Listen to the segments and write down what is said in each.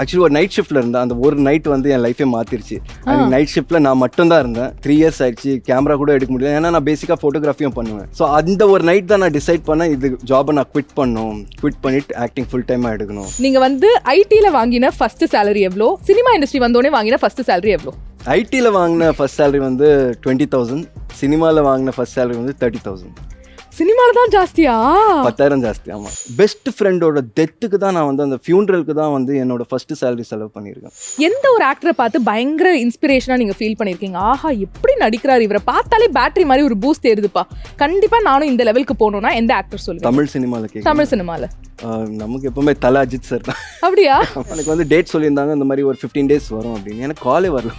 Actually ஒரு night ஷிஃப்ட்டில் இருந்தேன். அந்த ஒரு நைட் வந்து என் லைஃபே மாற்றிருச்சு. நைட் ஷிஃப்ட்டில் நான் மட்டும்தான் இருந்தேன். 3 years ஆயிடுச்சு. கேமரா கூட எடுக்க முடியல. ஏன்னா நான் பேசிக்காக ஃபோட்டோகிராஃபியும் பண்ணுவேன். ஸோ அந்த ஒரு நைட் தான் நான் டிசைட் பண்ணேன், இது ஜாபை நான் குவிட் பண்ணிட்டு ஆக்டிங் ஃபுல் டைமாக எடுக்கணும். நீங்கள் வந்து ஐடியில் வாங்கின ஃபர்ஸ்ட் சேலரி எவ்வளோ, சினிமா இண்டஸ்ட்ரி வந்தோடனே வாங்கின ஃபர்ஸ்ட் சேலரி எவ்வளோ? ஐடியில் வாங்கின ஃபர்ஸ்ட் சேலரி வந்து 20,000. சினிமாவில் வாங்கின ஃபர்ஸ்ட் சேலரி வந்து 30,000. சினிமாவில் தான் ஜாஸ்தியா? 10,000 ஜாஸ்தி. ஆமாம். பெஸ்ட் ஃப்ரெண்டோட டெத்துக்கு தான் நான் வந்து அந்த ஃபியூனரலுக்கு தான் வந்து என்னோட ஃபர்ஸ்ட் சேலரி செலவு பண்ணியிருக்கேன். எந்த ஒரு ஆக்டரை பார்த்து பயங்கர இன்ஸ்பிரேஷனாக நீங்கள் ஃபீல் பண்ணியிருக்கீங்க? ஆஹா, எப்படி நடிக்கிறாரு, இவரை பார்த்தாலே பேட்டரி மாதிரி ஒரு பூஸ்ட் ஏறுதுப்பா, கண்டிப்பாக நானும் இந்த லெவலுக்கு போகணும்னா எந்த ஆக்டர் சொல்லுங்க? தமிழ் சினிமாவில் தமிழ் சினிமாவில் நமக்கு எப்பவுமே தலை அஜித் சார் தான். அப்படியா? எனக்கு வந்து டேட் சொல்லியிருந்தாங்க, இந்த மாதிரி ஒரு 15 days வரும் அப்படின்னு. எனக்கு காலே வரல.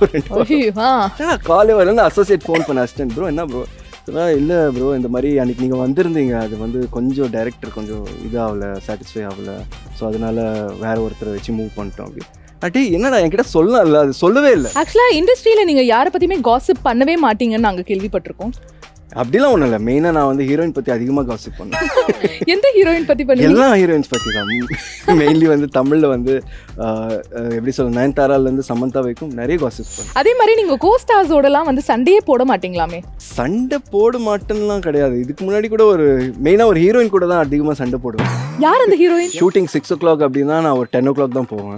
காலே வரல. அசோசியேட் ஃபோன் பண்ண அசிஸ்டன்ட், ப்ரோ என்ன ப்ரோ? இல்லை ப்ரோ, இந்த மாதிரி அன்றைக்கி நீங்கள் வந்திருந்தீங்க, அது வந்து கொஞ்சம் டைரக்டர் கொஞ்சம் இதாகல, சாட்டிஸ்ஃபை ஆகலை, ஸோ அதனால வேற ஒருத்தரை வச்சு மூவ் பண்ணிட்டோம் அப்படி. என்னடா என்கிட்ட சொல்லல, அது சொல்லவே இல்லை. ஆக்சுவலாக இண்டஸ்ட்ரியில் நீங்கள் யாரை பற்றியுமே காசிப் பண்ணவே மாட்டீங்கன்னு நாங்கள் கேள்விப்பட்டிருக்கோம். அப்படிலாம் ஒன்றும் இல்லை. மெயினாக நான் வந்து ஹீரோயின் பற்றி அதிகமாக காசிப் பண்ணேன். எந்த ஹீரோயின் பற்றி பண்ணி? எல்லா ஹீரோயின்ஸ் பற்றி தான். மெயின்லி வந்து தமிழில் வந்து எப்படி சொல்ல, நயன்தாராலேருந்து சமந்தா வரைக்கும் நிறைய காசிப் பண்ணேன். அதே மாதிரி நீங்கள் கோஸ்டார்ஸோடலாம் வந்து சண்டையே போட மாட்டீங்களாமே? சண்டை போட மாட்டேன்னுலாம் கிடையாது. இதுக்கு முன்னாடி கூட ஒரு மெயினாக ஒரு ஹீரோயின் கூட தான் அதிகமாக சண்டை போடுவேன். யார் அந்த ஹீரோயின்? ஷூட்டிங் 6 o'clock அப்படின்னா நான் ஒரு 10 o'clock தான் போவேன்.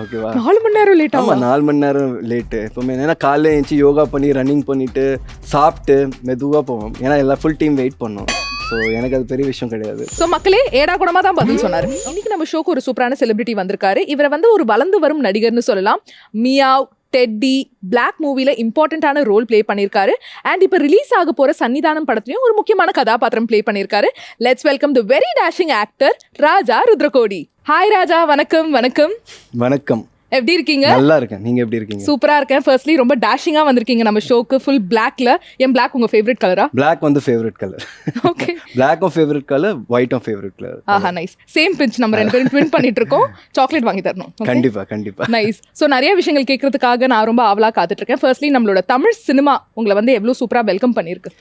ஓகேவா? 4 மணி நேரம் லேட் ஆகும். 4 மணி நேரம் லேட்டு எப்போவுமே. ஏன்னா காலையில் எழுந்துச்சி யோகா பண்ணி ரன்னிங் பண்ணிவிட்டு சாப்பிட்டு மெதுவாக போவோம். ஏன்னா எல்லாம் ஃபுல் டீம் வெயிட் பண்ணோம். ஸோ எனக்கு அது பெரிய விஷயம் கிடையாது. ஸோ மக்களே ஏடா கூடமா தான் பதில் சொன்னார். இன்னைக்கு நம்ம ஷோக்கு ஒரு சூப்பரான செலிபிரிட்டி வந்திருக்காரு. இவரை வந்து ஒரு வளர்ந்து வரும் நடிகர்னு சொல்லலாம். மியாவ், டெட்டி, பிளாக் மூவில இம்பார்ட்டன்டான ரோல் பிளே பண்ணியிருக்காரு. அண்ட் இப்போ ரிலீஸ் ஆக போற சன்னிதானம் படத்துலையும் ஒரு முக்கியமான கதாபாத்திரம் பிளே பண்ணியிருக்காரு. Let's welcome the very dashing actor Raja Rudrakodi. Hi Raja. வணக்கம். வணக்கம். வணக்கம். எப்படி இருக்கீங்க? நல்லா இருக்கேன். நீங்க எப்படி இருக்கீங்க? சூப்பரா இருக்கேன். ஃபர்ஸ்ட்லி ரொம்ப டேஷிங்கா வந்திருக்கீங்க நம்ம ஷோக்கு. ஃபுல் பிளாக்ல. என் பிளாக் உங்க ஃபேவரட் கலரா? பிளாக் வந்து ஃபேவரட் கலர். ஓகே. பிளாக்கும் ஃபேவரட் கலர், ஒயிட்டும் ஃபேவரட் கலர். ஆஹா, நைஸ். Same pinch. நம்ம ரெண்டு பேரும் ட்வின் பண்ணிட்டு இருக்கோம். சாக்லேட் வாங்கி தரணும். கண்டிப்பா கண்டிப்பா. நைஸ். ஸோ நிறைய விஷயங்கள் கேட்கறதுக்காக நான் ரொம்ப ஆவலா காத்துட்டு இருக்கேன். ஃபர்ஸ்ட்லி நம்மளோட தமிழ் சினிமா உங்களை வந்து எவ்வளவு சூப்பரா வெல்கம் பண்ணிருக்கு?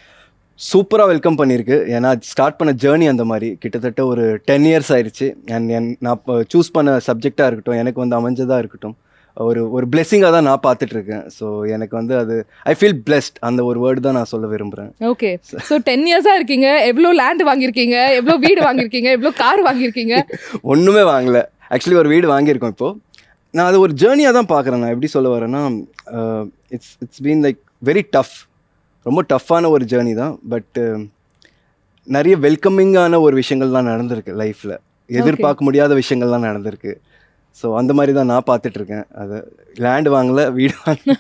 சூப்பராக வெல்கம் பண்ணியிருக்கு. ஏன்னா ஸ்டார்ட் பண்ண ஜேர்னி அந்த மாதிரி கிட்டத்தட்ட ஒரு 10 years ஆயிடுச்சு. அண்ட் நான் இப்போ சூஸ் பண்ண சப்ஜெக்டாக இருக்கட்டும், எனக்கு வந்து அமைஞ்சதாக இருக்கட்டும், ஒரு பிளெஸிங்காக தான் நான் பார்த்துட்ருக்கேன். ஸோ எனக்கு வந்து அது ஐ ஃபீல் பிளெஸ்ட், அந்த ஒரு வேர்டு தான் நான் சொல்ல விரும்புகிறேன். ஓகே. ஸோ 10 years-ஆ இருக்கீங்க. எவ்வளோ லேண்ட் வாங்கியிருக்கீங்க, எவ்வளோ வீடு வாங்கியிருக்கீங்க, எவ்வளோ கார் வாங்கியிருக்கீங்க? ஒன்றுமே வாங்கலை. ஆக்சுவலி ஒரு வீடு வாங்கியிருக்கோம் இப்போது. நான் அது ஒரு ஜேர்னியாக தான் பார்க்குறேன். நான் எப்படி சொல்ல வரேன்னா, it's been like very tough. ரொம்ப டஃப்பான ஒரு ஜேர்னி தான். பட் நிறைய வெல்கமிங்கான ஒரு விஷயங்கள்லாம் நடந்திருக்கு லைஃப்பில். எதிர்பார்க்க முடியாத விஷயங்கள்லாம் நடந்திருக்கு. ஸோ அந்த மாதிரி தான் நான் பார்த்துட்ருக்கேன். அது லேண்ட் வாங்கலை, வீடு வாங்கல,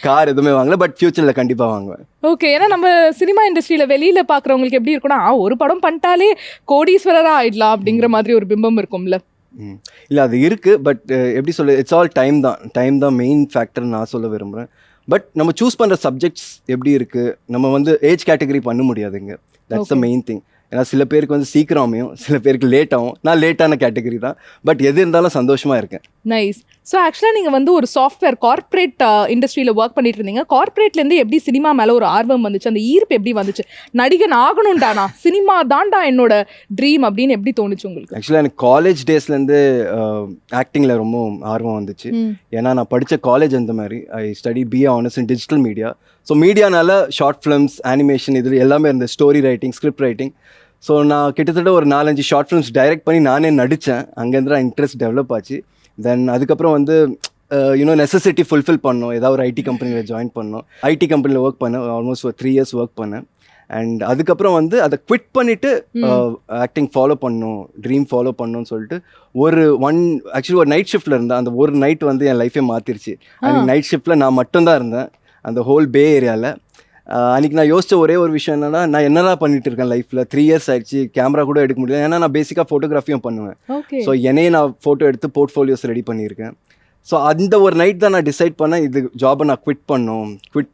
கார் எதுவுமே வாங்கலை. பட் ஃப்யூச்சரில் கண்டிப்பாக வாங்குவேன். ஓகே. ஏன்னா நம்ம சினிமா இண்டஸ்ட்ரியில் வெளியில் பார்க்குறவங்களுக்கு எப்படி இருக்குன்னா, ஒரு படம் பண்ணிட்டாலே கோடீஸ்வரராக ஆயிடலாம் அப்படிங்கிற மாதிரி ஒரு பிம்பம் இருக்கும்ல. இல்லை, அது இருக்குது. பட் எப்படி சொல்ல, இட்ஸ் ஆல் டைம் தான் மெயின் ஃபேக்டர் நான் சொல்ல விரும்புகிறேன். பட் நம்ம சூஸ் பண்ணுற சப்ஜெக்ட்ஸ் எப்படி இருக்குது, நம்ம வந்து ஏஜ் கேட்டகரி பண்ண முடியாதுங்க. That's the main thing. ஏன்னா சில பேருக்கு வந்து சீக்கிரம் அமையும், சில பேருக்கு லேட் ஆகும். நான் லேட்டான கேட்டகரி தான். பட் எது இருந்தாலும் சந்தோஷமாக இருக்கேன். நைஸ். ஸோ ஆக்சுவலாக நீங்கள் வந்து ஒரு சாஃப்ட்வேர் கார்ப்பரேட் இண்டஸ்ட்ரியில் ஒர்க் பண்ணிட்டு இருந்தீங்க. கார்ப்பரேட்லேருந்து எப்படி சினிமா மேலே ஒரு ஆர்வம் வந்துச்சு, அந்த ஈர்ப்பு எப்படி வந்துச்சு? நடிகன் ஆகணும்டானா, சினிமா தான்டா என்னோட ட்ரீம் அப்படின்னு எப்படி தோணுச்சு உங்களுக்கு? ஆக்சுவலாக எனக்கு காலேஜ் டேஸ்லேருந்து ஆக்டிங்கில் ரொம்ப ஆர்வம் வந்துச்சு. ஏன்னா நான் படித்த காலேஜ் அந்த மாதிரி. I study BA Honours in digital media. So மீடியானால ஷார்ட் ஃபிலிம்ஸ், அனிமேஷன், இதில் எல்லாமே இருந்த story writing, script writing. So நான் கிட்டத்தட்ட ஒரு 4-5 ஷார்ட் ஃபிலிம்ஸ் டைரக்ட் பண்ணி நானே நடித்தேன். அங்கேருந்து தான் இன்ட்ரெஸ்ட் டெவலப் ஆச்சு. தென் அதுக்கப்புறம் வந்து நெசசிட்டி ஃபுல்ஃபில் பண்ணோம். ஏதாவது ஒரு ஐடி கம்பெனியில் ஜாயின் பண்ணோம். ஐடி கம்பெனியில் ஒர்க் பண்ணேன். ஆல்மோஸ்ட் ஒரு 3 years ஒர்க் பண்ணேன். அண்ட் அதுக்கப்புறம் வந்து அதை குவிட் பண்ணிவிட்டு ஆக்டிங் ஃபாலோ பண்ணணும், ட்ரீம் ஃபாலோ பண்ணணும்னு சொல்லிட்டு ஆக்சுவலி ஒரு நைட் ஷிஃப்ட்டில் இருந்தேன். அந்த ஒரு நைட் வந்து என் லைஃபே மாற்றிருச்சு. அன்றைக்கி நைட் ஷிஃப்ட்டில் நான் மட்டும்தான் இருந்தேன் அந்த ஹோல் பே ஏரியாவில். அன்றைக்கி நான் யோசித்த ஒரே ஒரு விஷயம் என்னென்னா, நான் என்னதான் பண்ணிட்டு இருக்கேன் லைஃப்பில். 3 years ஆயிடுச்சு. கேமரா கூட எடுக்க முடியல. ஏன்னா நான் பேசிக்காக ஃபோட்டோகிராஃபியும் பண்ணுவேன். ஸோ என்னையே நான் ஃபோட்டோ எடுத்து போர்ட்ஃபோலியோஸ் ரெடி பண்ணியிருக்கேன். ஸோ அந்த ஒரு நைட் தான் நான் டிசைட் பண்ணேன், இது ஜாபை நான் குவிட்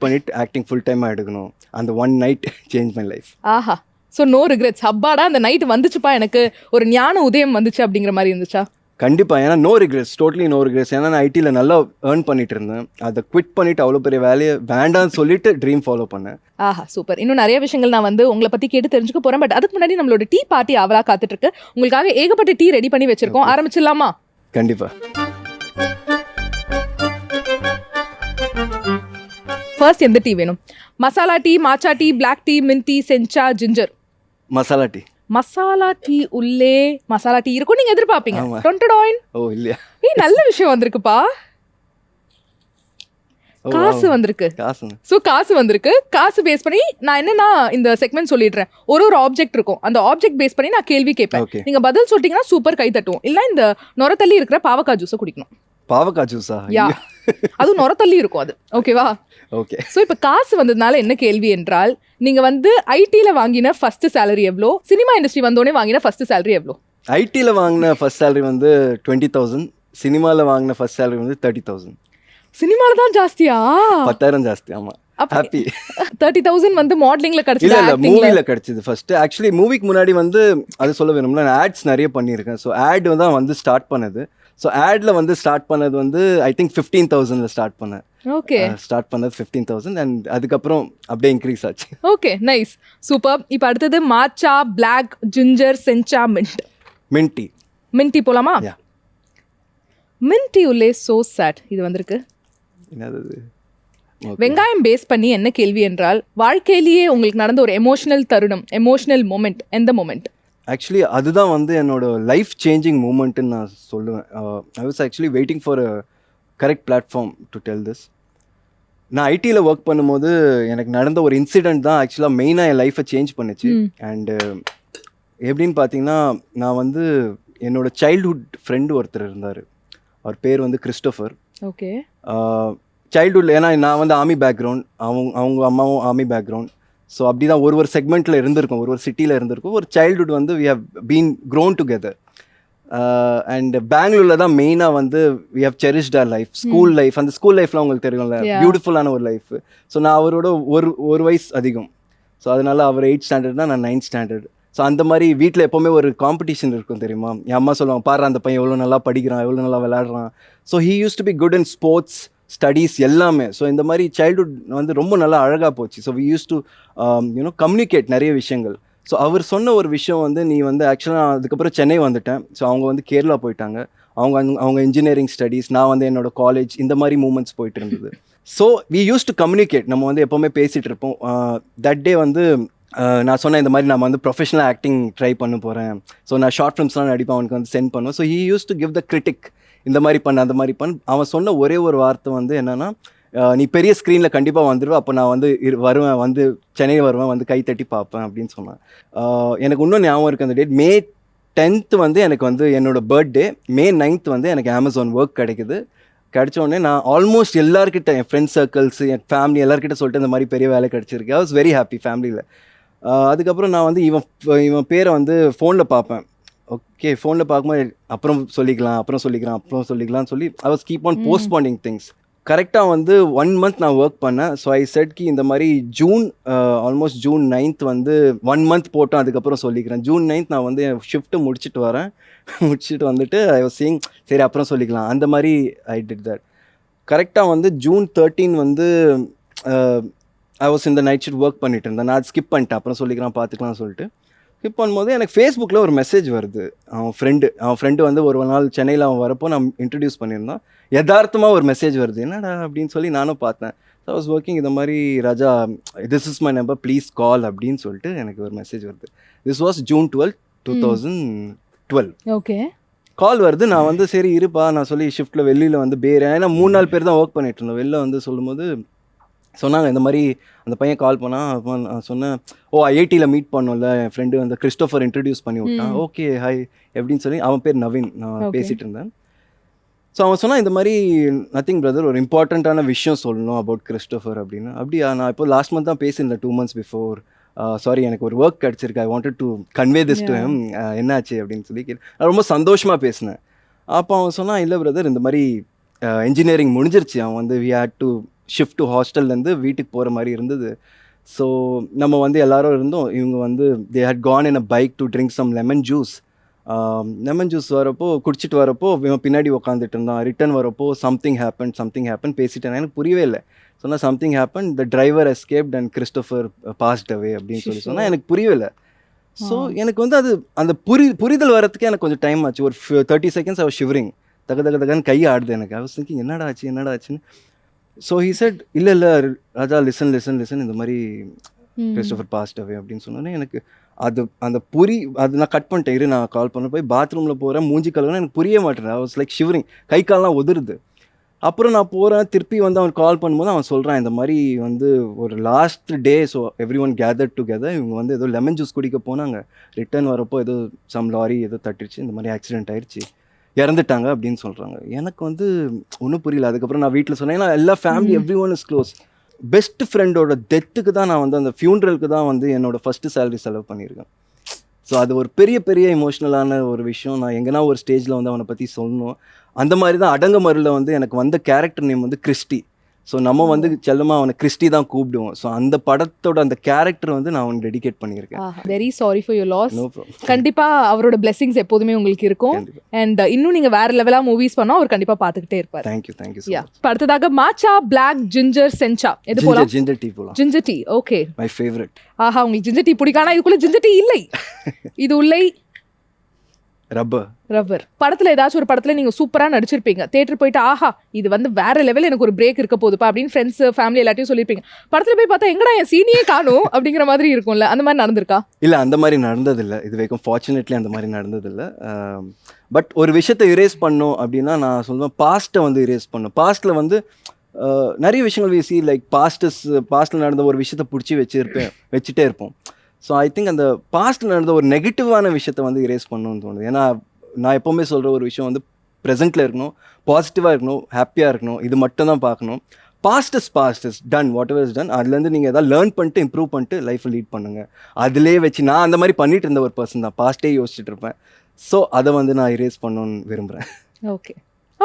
பண்ணிட்டு ஆக்டிங் ஃபுல் டைமாக எடுக்கணும். அந்த one night change my life. ஆஹா. So no regrets. அப்பாடா அந்த நைட் வந்துச்சுப்பா, எனக்கு ஒரு ஞான உதயம் வந்துச்சு அப்படிங்கிற மாதிரி இருந்துச்சா? கண்டிப்பாக. ஏன்னா no regrets, totally no regrets. ஏன்னா நான் ஐடியில் நல்லா ஏர்ன் பண்ணிட்டு இருந்தேன். அதை குவிட் பண்ணிவிட்டு அவ்வளோ பெரிய வேலையை வேண்டான்னு சொல்லிட்டு ட்ரீம் ஃபாலோ பண்ணேன். ஆஹா, சூப்பர். இன்னும் நிறைய விஷயங்கள் நான் வந்து உங்களை பற்றி கேட்டு தெரிஞ்சுக்க போகிறேன். பட் அதுக்கு முன்னாடி நம்மளோட டீ பார்ட்டி அவளாக காத்துட்ருக்கு. உங்களுக்காக ஏகப்பட்ட டீ ரெடி பண்ணி வச்சுருக்கோம். ஆரம்பிச்சிடலாமா? கண்டிப்பாக. ஃபர்ஸ்ட் எந்த டீ வேணும்? Masala tea, matcha tea, black tea, mint tea, sencha, ginger? Masala tea. Masala tea உள்ளே மசாலா டீ இருக்கும் நீங்க எதிர்பார்ப்பீங்க. ஆமா. டொன்டடாயின். ஓ இல்லையா? நல்ல விஷயம் வந்திருக்குப்பா. ஓ, காசு wow. வந்திருக்கு. காசுங்க. ஸோ காசு வந்திருக்கு. காசு பேஸ் பண்ணி நான் என்னன்னா இந்த செக்மெண்ட் சொல்லிடுறேன். ஒரு ஆப்ஜெக்ட் இருக்கும். அந்த ஆப்ஜெக்ட் பேஸ் பண்ணி நான் கேள்வி கேட்பேன். Okay. நீங்க பதில் சொல்லிட்டீங்கன்னா சூப்பர் கை தட்டுவோம். இல்ல இந்த நொரத்தள்ளி இருக்கிற பாவக்காய் ஜூஸை குடிக்கணும். பாவக்காய் ஜூஸா? யா, அதுவும் நொரத்தள்ளி இருக்கும் அது. ஓகேவா? ஓகே. ஸோ இப்போ காசு வந்ததுனால என்ன கேள்வி என்றால், நீங்க வந்து ஐடியில் வாங்கின ஃபர்ஸ்ட் சேலரி எவ்வளோ, சினிமா இண்டஸ்ட்ரி வந்தோடனே வாங்கின ஃபர்ஸ்ட் சேலரி எவ்வளோ? ஐடியில் வாங்கின ஃபர்ஸ்ட் சேலரி வந்து 20,000. சினிமாவில் வாங்கின ஃபர்ஸ்ட் சேலரி வந்து 30,000. சினிமால தான் ஜாஸ்தியா? 10,000 ஜாஸ்தி. ஆமா. ஹாப்பி. 30,000 வந்து மாடலிங்ல இல்ல கிடைச்சது, இல்ல ஆக்டிங்ல? மூவில கிடைச்சது ஃபர்ஸ்ட். ஆக்சுவலி மூவிக்கு முன்னாடி வந்து அது சொல்ல வேணும்ல, நான் ஆட்ஸ் நிறைய பண்ணியிருக்கேன். ஸோ ஆட் தான் வந்து ஸ்டார்ட் பண்ணது. ஸோ ஆட்ல வந்து ஸ்டார்ட் பண்ணது வந்து ஐ திங்க் 15,000ல ஸ்டார்ட் பண்ணேன். ஓகே. ஸ்டார்ட் பண்ணது 15,000 அண்ட் அதுக்கப்புறம் அப்படியே இன்க்ரீஸ் ஆச்சு. Okay, nice, super. இப்போ அடுத்தது matcha, black, ginger, sencha, mint. Mint tea. Mint tea போலாமா? யா. மின்ட் டீ உள்ளே சோ சாட் இது வந்திருக்கு. என்னது? வெங்காயம் பேஸ் பண்ணி என்ன கேள்வி என்றால், வாழ்க்கையிலேயே உங்களுக்கு நடந்த ஒரு எமோஷனல் தருணம், எமோஷனல் மொமெண்ட், எந்த மொமெண்ட்? ஆக்சுவலி அதுதான் வந்து என்னோட லைஃப் சேஞ்சிங் மூமெண்ட்டுன்னு நான் சொல்லுவேன். I was actually waiting for a correct platform to tell this. நான் ஐடியில் ஒர்க் பண்ணும்போது எனக்கு நடந்த ஒரு இன்சிடெண்ட் தான் ஆக்சுவலாக மெயினாக என் லைஃப்பை சேஞ்ச் பண்ணுச்சு. அண்டு எப்படின்னு பார்த்தீங்கன்னா, நான் வந்து என்னோட சைல்ட்ஹுட் ஃப்ரெண்டு ஒருத்தர் இருந்தார். அவர் பேர் வந்து கிறிஸ்டோஃபர். ஓகே. சைல்ட்ஹுட்டில், ஏன்னா நான் வந்து ஆர்மி பேக்ரவுண்ட், அவங்க அம்மாவும் ஆர்மி பேக்ரவுண்ட். ஸோ அப்படி தான் ஒரு செக்மெண்ட்டில் இருந்திருக்கும், ஒரு சிட்டியில் இருந்திருக்கும். ஒரு சைல்ட்ஹுட் வந்து we have been grown together. And பெங்களூரில் தான் மெயினாக வந்து we have cherished our life, school life. அந்த ஸ்கூல் லைஃப்லாம் உங்களுக்கு தெரியும்ல, பியூட்டிஃபுல்லான ஒரு லைஃப். ஸோ நான் அவரோட ஒரு வயசு அதிகம். ஸோ அதனால அவர் 8th ஸ்டாண்டர்ட் தான், நான் 9th ஸ்டாண்டர்ட். ஸோ அந்த மாதிரி வீட்டில் எப்போவுமே ஒரு காம்படிஷன் இருக்கும் தெரியுமா. என் அம்மா சொல்லுவாங்க, பாரு அந்த பையன் எவ்வளோ நல்லா படிக்கிறான், எவ்வளோ நல்லா விளையாடுறான். So he use to be good in sports, studies எல்லாமே. ஸோ இந்த மாதிரி சைல்ட்ஹுட் வந்து ரொம்ப நல்லா அழகாக போச்சு. So we use to communicate நிறைய விஷயங்கள். ஸோ அவர் சொன்ன ஒரு விஷயம் வந்து, நீ வந்து ஆக்சுவலாக அதுக்கப்புறம் சென்னை வந்துட்டேன். ஸோ அவங்க வந்து கேரளா போயிட்டாங்க. அவங்க இன்ஜினியரிங் ஸ்டடீஸ், நான் வந்து என்னோட காலேஜ், இந்த மாதிரி மூமெண்ட்ஸ் போயிட்டு இருந்தது. So we use to communicate, நம்ம வந்து எப்போவுமே பேசிகிட்டு இருப்போம். தட் டே வந்து நான் சொன்னேன், இந்த மாதிரி நான் வந்து ப்ரொஃபஷனல் ஆக்டிங் ட்ரை பண்ண போகிறேன். ஸோ நான் ஷார்ட் ஃபிலிம்ஸ்லாம் நடிப்பேன், அவனுக்கு வந்து சென்ட் பண்ணுவேன். So he use to give the critic, இந்த மாதிரி பண்ண அந்த மாதிரி பண்ண. அவன் சொன்ன ஒரே ஒரு வார்த்தை வந்து என்னென்னா, நீ பெரிய ஸ்க்ரீனில் கண்டிப்பாக வந்துடுவேன், அப்போ நான் வந்து வருவேன், வந்து சென்னை வருவேன், வந்து கை தட்டி பார்ப்பேன் அப்படின்னு சொன்னேன். எனக்கு இன்னும் ஞாபகம் இருக்குது அந்த டேட். May 10th வந்து எனக்கு வந்து என்னோடய பர்த்டே. May 9th வந்து எனக்கு அமேசான் ஒர்க் கிடைக்குது. கிடைச்சோடனே நான் ஆல்மோஸ்ட் எல்லாருக்கிட்ட, என் ஃப்ரெண்ட்ஸ் சர்க்கிள்ஸ், என் ஃபேமிலி எல்லாருக்கிட்ட சொல்லிட்டு இந்த மாதிரி பெரிய வேலை கிடச்சிருக்கு. ஐ வாஸ் வெரி ஹாப்பி ஃபேமிலியில். அதுக்கப்புறம் நான் வந்து இவன் பேரை வந்து ஃபோனில் பார்ப்பேன். ஓகே, ஃபோனில் பார்க்கும்போது அப்புறம் சொல்லிக்கலாம்னு சொல்லி I was keep on postponing things. கரெக்டாக வந்து 1 month நான் ஒர்க் பண்ணேன். ஸோ ஐ செட் கி இந்த மாதிரி ஆல்மோஸ்ட் June 9th வந்து 1 month போட்டோம், அதுக்கப்புறம் சொல்லிக்கிறேன். June 9th நான் வந்து என் ஷிஃப்ட்டு முடிச்சுட்டு வந்துட்டு ஐ வாஸ் சீயிங், சரி அப்புறம் சொல்லிக்கலாம், அந்த மாதிரி ஐ டிட் தட். கரெக்டாக வந்து June 13 வந்து ஐ வாஸ் இந்த நைட் ஷிஃப்ட் ஒர்க் பண்ணிட்டு இருந்தேன். நான் ஸ்கிப் பண்ணிட்டேன், அப்புறம் பார்த்துக்கலாம்னு சொல்லிட்டு ஸ்கிப் பண்ணும்போது எனக்கு ஃபேஸ்புக்கில் ஒரு மெசேஜ் வருது. அவன் ஃப்ரெண்டு வந்து ஒரு நாள் சென்னையில் அவன் வரப்போ நான் இன்ட்ரடியூஸ் பண்ணியிருந்தான். யதார்த்தமாக ஒரு மெசேஜ் வருது, என்னடா அப்படின்னு சொல்லி நானும் பார்த்தேன். ஸோ ஐ வாஸ் ஒர்க்கிங், இந்த மாதிரி Raja, this is my number, please call அப்படின்னு சொல்லிட்டு எனக்கு ஒரு மெசேஜ் வருது. This was June 12, 2012. Okay. Call வருது. நான் வந்து சரி இருப்பா நான் சொல்லி ஷிஃப்ட்டில் வெளியில் வந்து ஏன்னா 3-4 பேர் தான் ஒர்க் பண்ணிட்டு இருந்தோம். வெளில வந்து சொல்லும்போது சொன்னாங்க, இந்த மாதிரி அந்த பையன் கால் பண்ணான். அப்போ நான் சொன்னேன், ஐஐடியில் மீட் பண்ணோம்ல, என் ஃப்ரெண்டு வந்து கிறிஸ்டோஃபர் இன்ட்ரடியூஸ் பண்ணி விட்டான். ஓகே ஹாய் எப்படின்னு சொல்லி, அவன் பேர் நவீன், நான் பேசிகிட்டு இருந்தேன். ஸோ அவன் சொன்னான், இந்த மாதிரி நத்திங் பிரதர், ஒரு இம்பார்ட்டண்ட்டான விஷயம் சொல்லணும் அபவுட் கிறிஸ்டோஃபர் அப்படின்னு. அப்படியா, நான் இப்போ லாஸ்ட் மந்த் தான் பேசியிருந்தேன், 2 months பிஃபோர். சாரி எனக்கு ஒரு ஒர்க் கிடச்சிருக்கு, I wanted to convey this to him, என்னாச்சு அப்படின்னு சொல்லி நான் ரொம்ப சந்தோஷமாக பேசினேன். அப்போ அவன் சொன்னான், இல்லை பிரதர், இந்த மாதிரி இன்ஜினியரிங் முடிஞ்சிருச்சு, அவன் வந்து we had to shift to ஹாஸ்டல்லேருந்து வீட்டுக்கு போகிற மாதிரி இருந்தது. ஸோ நம்ம வந்து எல்லாரும் இருந்தோம். இவங்க வந்து they had gone in a bike to drink some lemon juice. வரப்போ குடிச்சிட்டு வரப்போ இவன் பின்னாடி உட்காந்துட்டு இருந்தான். ரிட்டன் வரப்போ சம்திங் ஹேப்பன் பேசிட்டேன். எனக்கு புரியவே இல்லை. சொன்னால் something happen, the driver escaped and Christopher past அவே அப்படின்னு சொன்னால் எனக்கு புரியவே இல்லை. ஸோ எனக்கு வந்து அது அந்த புரிதல் வரத்துக்கு எனக்கு கொஞ்சம் டைம் ஆச்சு. ஒரு 30 seconds I was shivering. தகன்னு கை ஆடுது எனக்கு. I was thinking என்னடா ஆச்சுன்னு. ஸோ ஹி செட் இல்லை ராஜா லிசன் இந்த மாதிரி கிறிஸ்டோஃபர் பாஸ்ட் அவே அப்படின்னு சொன்னோன்னே எனக்கு அது அந்த அது நான் கட் பண்ணிட்டேன். இரு நான் கால் பண்ண போய் பாத்ரூமில் போகிறேன், மூஞ்சி கழுவுனா எனக்கு புரிய மாட்டேன். I was like shivering, கை கால்லாம் உதிருது. அப்புறம் நான் போகிறேன், திருப்பி வந்து அவன் கால் பண்ணும்போது அவன் சொல்கிறான் இந்த மாதிரி வந்து ஒரு last day, so every one gather together, இவங்க வந்து ஏதோ லெமன் ஜூஸ் குடிக்க போனாங்க, ரிட்டர்ன் வரப்போ ஏதோ சம் லாரி ஏதோ தட்டிடுச்சு, இந்த மாதிரி ஆக்சிடென்ட் ஆயிடுச்சு, இறந்துட்டாங்க அப்படின்னு சொல்கிறாங்க. எனக்கு வந்து ஒன்றும் புரியல. அதுக்கப்புறம் நான் வீட்டில் சொன்னேன், ஏன்னா எல்லா family every one is close. Best ஃப்ரெண்டோட டெத்துக்கு தான் நான் வந்து அந்த ஃபியூனரலுக்கு தான் வந்து என்னோடய ஃபஸ்ட்டு சேலரி செலவு பண்ணியிருக்கேன். ஸோ அது ஒரு பெரிய எமோஷ்னலான ஒரு விஷயம். நான் எங்கன்னா ஒரு ஸ்டேஜில் வந்து அவனை பற்றி சொல்லணும். அந்த மாதிரி தான் அடங்கமருல வந்து எனக்கு வந்த கேரக்டர் நேம் வந்து கிறிஸ்டி. ஸோ நம்ம வந்து செல்லமாக அவனை கிறிஸ்டி தான் கூப்பிடுவோம். ஸோ அந்த படத்தோட அந்த கேரக்டர் வந்து நான் அவனுக்கு டெடிகேட் பண்ணியிருக்கேன். Very sorry for your loss. No problem. கண்டிப்பா அவரோட பிளெஸிங்ஸ் எப்போதுமே உங்களுக்கு இருக்கும். அண்ட் இன்னும் நீங்க வேற லெவலா மூவிஸ் பண்ணா அவர் கண்டிப்பா பாத்துக்கிட்டே இருப்பார். Thank you so yeah. அடுத்ததாக மாச்சா, பிளாக், ஜிஞ்சர், சென்ச்சா, எது போலாம்? ஜிஞ்சர் டீ போலாம். Ginger tea, okay. My favourite. ஆஹா, உங்களுக்கு ஜிஞ்சர் டீ பிடிக்கானா? இதுக்குள்ள ஜிஞ்சர் டீ இல்லை. இது உள்ளே ரப்பர். படத்துல ஏதாச்சும் ஒரு படத்துல நீங்க சூப்பரா நடிச்சிருப்பீங்க, தியேட்டர் போயிட்டு ஆஹா இது வந்து வேற லெவல், எனக்கு ஒரு பிரேக் இருக்க போகுதுப்பா அப்படின்னு ஃப்ரெண்ட்ஸ் ஃபேமிலி எல்லாத்தையும் சொல்லியிருப்பீங்க. படத்துல போய் பார்த்தா எங்கடா என் சீனியே காணும் அப்படிங்கிற மாதிரி இருக்கும்ல, அந்த மாதிரி நடந்திருக்கா? இல்லை, அந்த மாதிரி நடந்ததில்லை இது வரைக்கும். ஃபார்ச்சுனேட்லி அந்த மாதிரி நடந்ததில்லை. பட் ஒரு விஷயத்தை இரேஸ் பண்ணோம் அப்படின்னா நான் சொல்லுவேன் பாஸ்ட்டை வந்து இரேஸ் பண்ணோம். பாஸ்ட்டில் வந்து நிறைய விஷயங்கள் வீசி லைக் பாஸ்ட்டில் நடந்த ஒரு விஷயத்தை பிடிச்சி வச்சுட்டே இருப்போம். ஸோ ஐ திங்க் அந்த பாஸ்ட்டில் நடந்த ஒரு நெகட்டிவான விஷயத்தை வந்து இரேஸ் பண்ணணும்னு தோணுது. ஏன்னா நான் எப்போவுமே சொல்கிற ஒரு விஷயம் வந்து ப்ரெசென்ட்டில் இருக்கணும், பாசிட்டிவாக இருக்கணும், ஹாப்பியாக இருக்கணும், இது மட்டும் தான் பார்க்கணும். Past is done, whatever is done. அதுலேருந்து நீங்கள் எதாவது லேர்ன் பண்ணிட்டு இம்ப்ரூவ் பண்ணிட்டு லைஃப்பை லீட் பண்ணுங்கள். அதிலே வச்சு நான் அந்த மாதிரி பண்ணிட்டு இருந்த ஒரு பர்சன் தான், பாஸ்ட்டே யோசிச்சுட்டு இருப்பேன். ஸோ அதை வந்து நான் இரேஸ் பண்ணணும்னு விரும்புகிறேன்.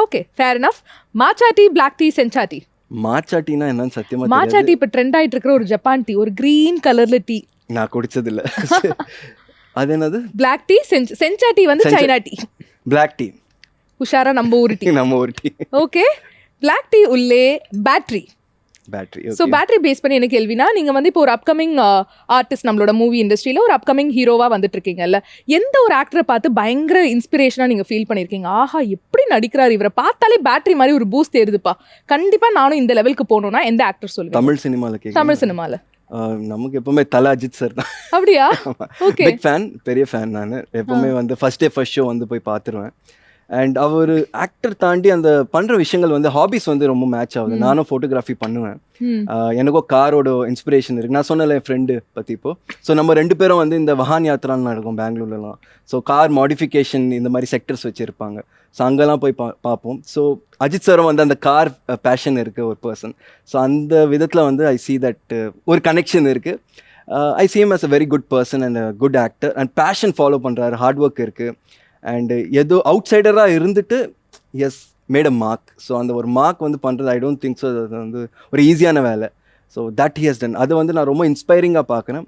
Okay fair enough. Matcha tea, black tea, sencha tea. Matcha டீனா என்னன்னு சத்தியமாக மாச்சா டீ இப்போ ட்ரெண்ட் ஆகிட்டு இருக்கிற ஒரு ஜப்பான் டீ, ஒரு க்ரீன் கலர்ல டீ. நான் குடிச்சதில்லை. அது என்னது? Black tea. சென்ச்சா டீ வந்து சைனா டீ. பிளாக் டீ உஷாரா நம்ம ஊர் டீ. ஓகே. பிளாக் டீ உள்ளே பேட்டரி. ஸோ பேட்டரி பேஸ் பண்ணி என்ன கேள்வினா, நீங்க வந்து இப்போ ஒரு அப்கமிங் ஆர்டிஸ்ட், நம்மளோட மூவி இண்டஸ்ட்ரியில ஒரு அப்கமிங் ஹீரோவா வந்துட்டு இருக்கீங்கல்ல, எந்த ஒரு ஆக்டரை பார்த்து பயங்கர இன்ஸ்பிரேஷனா நீங்க ஃபீல் பண்ணிருக்கீங்க? ஆஹா எப்படி நடிக்கிறாரு, இவரை பார்த்தாலே பேட்டரி மாதிரி ஒரு பூஸ்ட் ஏறுதுப்பா, கண்டிப்பா நானும் இந்த லெவலுக்கு போகணும்னா எந்த ஆக்டர் சொல்லுங்க? தமிழ் சினிமால நமக்கு எப்பவுமே தல அஜித் சார் தான். அப்படியா? ஓகே. பிக் ஃபேன், பெரிய ஃபேன். நான் எப்பவுமே வந்து ஃபர்ஸ்ட் ஷோ வந்து போய் பார்த்துருவேன். அண்ட் அவர் ஆக்டர் தாண்டி அந்த பண்ணுற விஷயங்கள் வந்து ஹாபிஸ் வந்து ரொம்ப மேட்ச் ஆகுது. நானும் ஃபோட்டோகிராஃபி பண்ணுவேன். எனக்கும் காரோட இன்ஸ்பிரேஷன் இருக்குது. நான் சொன்னல என் ஃப்ரெண்டு பற்றி இப்போது. ஸோ நம்ம 2 பேரும் வந்து இந்த வஹான் யாத்திரான்னு நடக்கும் பெங்களூர்லலாம். ஸோ கார் மாடிஃபிகேஷன் இந்த மாதிரி செக்டர்ஸ் வச்சுருப்பாங்க. ஸோ அங்கெல்லாம் போய் பார்ப்போம். ஸோ அஜித் சாரும் வந்து அந்த கார் பேஷன் இருக்குது ஒரு பர்சன். ஸோ அந்த விதத்தில் வந்து ஐ சி தட் ஒரு கனெக்ஷன் இருக்குது. I see him as a very good person and a good actor. And passion follow பண்ணுறாரு, ஹார்ட் ஒர்க் இருக்குது. அண்ட் ஏதோ அவுட் சைடராக இருந்துட்டு has made a mark. So அந்த ஒரு மார்க் வந்து பண்ணுறது ஐ டோன்ட் திங்க் ஸோ அது வந்து ஒரு ஈஸியான வேலை. So that he has done. அது வந்து நான் ரொம்ப இன்ஸ்பைரிங்காக பார்க்குறேன்.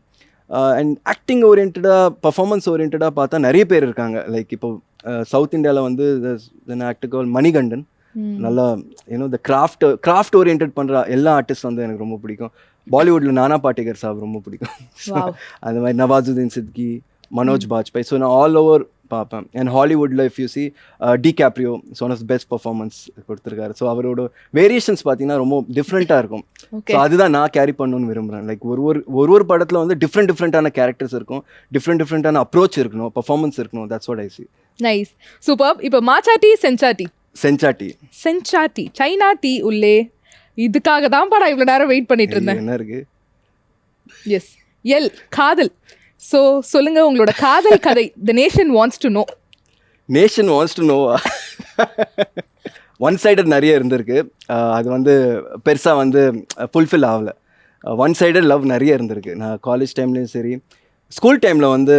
அண்ட் ஆக்டிங் ஓரியன்டாக, பர்ஃபார்மன்ஸ் ஓரியன்டாக பார்த்தா நிறைய பேர் இருக்காங்க. லைக் இப்போ சவுத் இந்தியாவில் வந்து ஆக்டர் மணிகண்டன், நல்லா இந்த கிராஃப்ட் ஓரியன்ட் பண்ணுற எல்லா ஆர்டிஸ்ட் வந்து எனக்கு ரொம்ப பிடிக்கும். பாலிவுட்டில் நானா பாட்டேகர் சாப் ரொம்ப பிடிக்கும். அந்த மாதிரி நவாசுதீன் சித்கி, மனோஜ் பாஜ்பாய். ஸோ நான் ஆல் ஓவர் பார்ப்பேன். அண்ட் ஹாலிவுட்டில் if you see DiCaprio one of best performance கொடுத்துருக்காரு. ஸோ அவரோட வேரியேஷன்ஸ் பார்த்தீங்கன்னா ரொம்ப டிஃப்ரெண்ட்டாக இருக்கும். ஸோ அதுதான் நான் கேரி பண்ணணும்னு விரும்புகிறேன். லைக் ஒரு படத்தில் வந்து டிஃப்ரெண்ட்டான கேரக்டர்ஸ் இருக்கும், டிஃப்ரெண்ட்டான அப்ரோச் இருக்கணும், பர்ஃபார்மன்ஸ் இருக்கணும். That's what I C. Nice, super. இப்போ மாச்சா tea, sencha tea, China tea உள்ளே. இதுக்காக தான் நான் இவ்வளோ நேரம் வெயிட் பண்ணிட்டு இருந்தேன். என்ன இருக்கு? எஸ், காதல். ஸோ சொல்லுங்க உங்களோட காதல் கதை. The nation wants to know. One sided நிறைய இருந்திருக்கு. அது வந்து பெருசாக வந்து ஃபுல்ஃபில் ஆகலை. ஒன் சைடட் லவ் நிறைய இருந்திருக்கு. நான் காலேஜ் டைம்லேயும் சரி, ஸ்கூல் டைமில் வந்து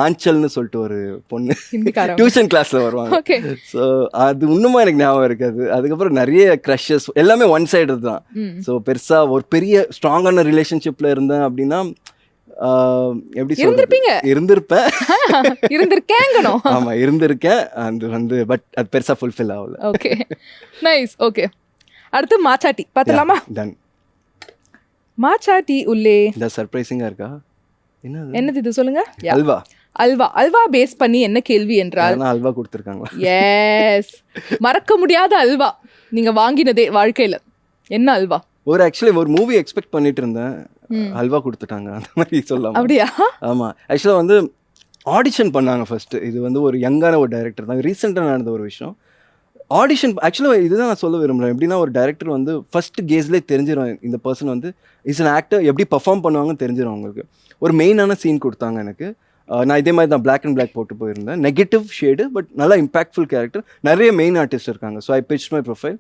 ஆஞ்சல்னு சொல்லிட்டு ஒரு பொண்ணு டியூஷன் கிளாஸில் வருவாங்க. ஸோ அது இன்னுமா எனக்கு ஞாபகம் இருக்காது. அதுக்கப்புறம் நிறைய க்ரஷஸ், எல்லாமே ஒன் சைடட் தான். ஸோ பெருசாக ஒரு பெரிய ஸ்ட்ராங்கான ரிலேஷன்ஷிப்பில் இருந்தேன் அப்படின்னா எப்படி இருந்திருப்பேன். ஆமா, இருந்திருக்கேன். அது வந்து பட் அது பெருசா ஃபுல்ஃபில் ஆகல. Okay, nice. ஓகே, அடுத்து மாச்சா டீ பார்த்தலாமா? டன். மாச்சா டீ உள்ளே. இந்த சர்ப்ரைசிங்கா இருக்கா? என்னது இது சொல்லுங்க? அல்வா பேஸ் பண்ணி என்ன கேள்வி என்றால், அல்வா கொடுத்துருக்காங்களா? எஸ், மறக்க முடியாத அல்வா நீங்க வாங்கினதே வாழ்க்கையில. என்ன அல்வா? ஆக்சுவலி ஒரு மூவி எக்ஸ்பெக்ட் பண்ணிட்டு இருந்தேன், அல்வா கொடுத்துட்டாங்க அந்த மாதிரி சொல்லலாம். அப்படியா? ஆமாம், ஆக்சுவலாக வந்து ஆடிஷன் பண்ணாங்க ஃபஸ்ட்டு. இது வந்து ஒரு யங்கான ஒரு டைரக்டர் தான், ரீசெண்டாக நடந்த ஒரு விஷயம். ஆடிஷன் ஆக்சுவலாக இதுதான் நான் சொல்ல விரும்புகிறேன். எப்படின்னா ஒரு டைரக்டர் வந்து ஃபஸ்ட்டு கேஸ்லேயே தெரிஞ்சிடும் இந்த பர்சன் வந்து இஸ் அன் ஆக்டர், எப்படி பர்ஃபார்ம் பண்ணுவாங்கன்னு தெரிஞ்சிடும் அவங்களுக்கு. ஒரு மெயினான சீன் கொடுத்தாங்க எனக்கு. நான் இதே மாதிரி தான் பிளாக் அண்ட் பிளாக் போட்டு போயிருந்தேன், நெகட்டிவ் ஷேடு பட் நல்லா இம்பாக்ட்ஃபுல் கேரக்டர், நிறைய மெயின் ஆர்டிஸ்ட் இருக்காங்க. So I pitch my profile,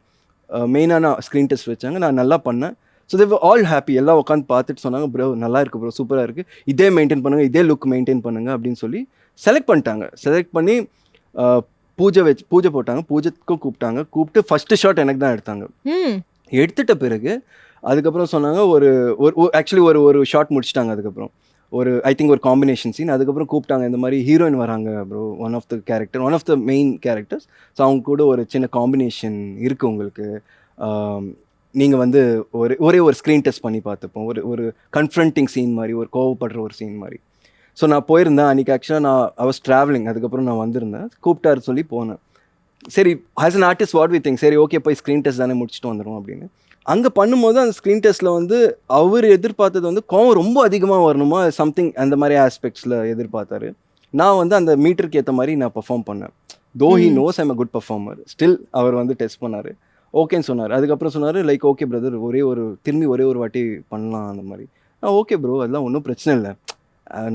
மெயினான ஸ்க்ரீன் டெஸ்ட் வச்சாங்க, நான் நல்லா பண்ணேன். ஸோ தேவ் ஆல் ஹாப்பி, எல்லாம் உட்காந்து பார்த்துட்டு சொன்னாங்க ப்ரோ நல்லா இருக்குது ப்ரோ, சூப்பராக இருக்குது, இதே மெயின்டைன் பண்ணுங்கள், இதே லுக் மெயின்டைன் பண்ணுங்கள் அப்படின்னு சொல்லி செலக்ட் பண்ணிட்டாங்க. செலக்ட் பண்ணி பூஜை போட்டாங்க, பூஜைக்கும் கூப்பிட்டு ஃபஸ்ட்டு ஷாட் எனக்கு தான் எடுத்தாங்க. எடுத்துட்ட பிறகு அதுக்கப்புறம் சொன்னாங்க ஒரு ஆக்சுவலி ஒரு ஷாட் முடிச்சிட்டாங்க. அதுக்கப்புறம் ஐ திங்க் ஒரு காம்பினேஷன் சீன். அதுக்கப்புறம் கூப்பிட்டாங்க, இந்த மாதிரி ஹீரோயின் வராங்க bro, one of the main characters. So அவங்க கூட ஒரு சின்ன காம்பினேஷன் இருக்குது உங்களுக்கு, நீங்கள் வந்து ஒரே ஒரு ஸ்க்ரீன் டெஸ்ட் பண்ணி பார்த்துப்போம், ஒரு கன்ஃப்ரண்டிங் சீன் மாதிரி, ஒரு கோவப்படுற ஒரு சீன் மாதிரி. ஸோ நான் போயிருந்தேன் அன்றைக்கி. ஆக்சுவலாக நான் வாஸ் ட்ராவலிங், அதுக்கப்புறம் நான் வந்திருந்தேன், கூப்பிட்டாரு சொல்லி போனேன். சரி as an artist what we think, சரி ஓகே போய் ஸ்க்ரீன் டெஸ்ட் தானே முடிச்சுட்டு வந்துடும் அப்படின்னு. அங்கே பண்ணும்போது அந்த ஸ்க்ரீன் டெஸ்ட்டில் வந்து அவர் எதிர்பார்த்தது வந்து கோவம் ரொம்ப அதிகமாக வரணுமா சம்திங், அந்த மாதிரி ஆஸ்பெக்ட்ஸில் எதிர்பார்த்தாரு. நான் வந்து அந்த மீட்டருக்கு ஏற்ற மாதிரி நான் பர்ஃபார்ம் பண்ணேன். Though he knows I'm a good performer, still அவர் வந்து டெஸ்ட் பண்ணார், ஓகேன்னு சொன்னார். அதுக்கப்புறம் சொன்னார் லைக் ஓகே பிரதர், திரும்பி ஒரே ஒரு வாட்டி பண்ணலாம் அந்த மாதிரி. ஓகே ப்ரோ, அதெல்லாம் ஒன்றும் பிரச்சனை இல்லை,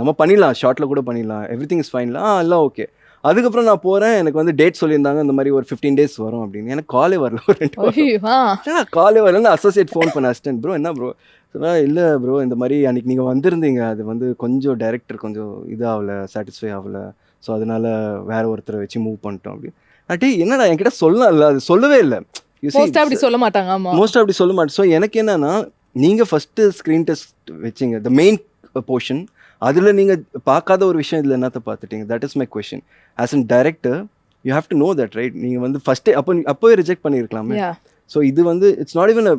நம்ம பண்ணிடலாம், ஷார்ட்டில் கூட பண்ணிடலாம், எவ்ரி திங் இஸ் ஃபைன்லாம், எல்லாம் ஓகே. அதுக்கப்புறம் நான் போகிறேன், எனக்கு வந்து டேட் சொல்லியிருந்தாங்க இந்த மாதிரி ஒரு 15 days வரும் அப்படின்னு. எனக்கு காலே வரல, ஒரு 2 வாரம் காலே வரல. அசோசியேட் ஃபோன் பண்ண அசிஸ்டன்ட், ப்ரோ என்ன ப்ரோ சொன்னால், இல்லை ப்ரோ இந்த மாதிரி அன்றைக்கி நீங்கள் வந்திருந்தீங்க, அது வந்து கொஞ்சம் டைரக்டர் கொஞ்சம் இதாகலை, சாட்டிஸ்ஃபை ஆகலை, ஸோ அதனால் வேறு ஒருத்தரை வச்சு மூவ் பண்ணிட்டோம் அப்படின்னு. அட்டி என்னடா என்கிட்ட சொல்லல, அது சொல்லவே இல்லை. அப்படி சொல்ல மாட்டாங்க. மோஸ்ட்டாக அப்படி சொல்ல மாட்டேன். ஸோ எனக்கு என்னன்னா, நீங்கள் ஃபஸ்ட்டு ஸ்க்ரீன் டெஸ்ட் வச்சிங்க, த மெயின் போர்ஷன், அதில் நீங்கள் பார்க்காத ஒரு விஷயம் இதில் என்னத்தை பார்த்துட்டீங்க? That is my question. As an director you have to know that right. நீங்கள் வந்து ஃபஸ்ட்டே அப்போவே ரிஜெக்ட் பண்ணியிருக்கலாமே. ஸோ இது வந்து it's not even a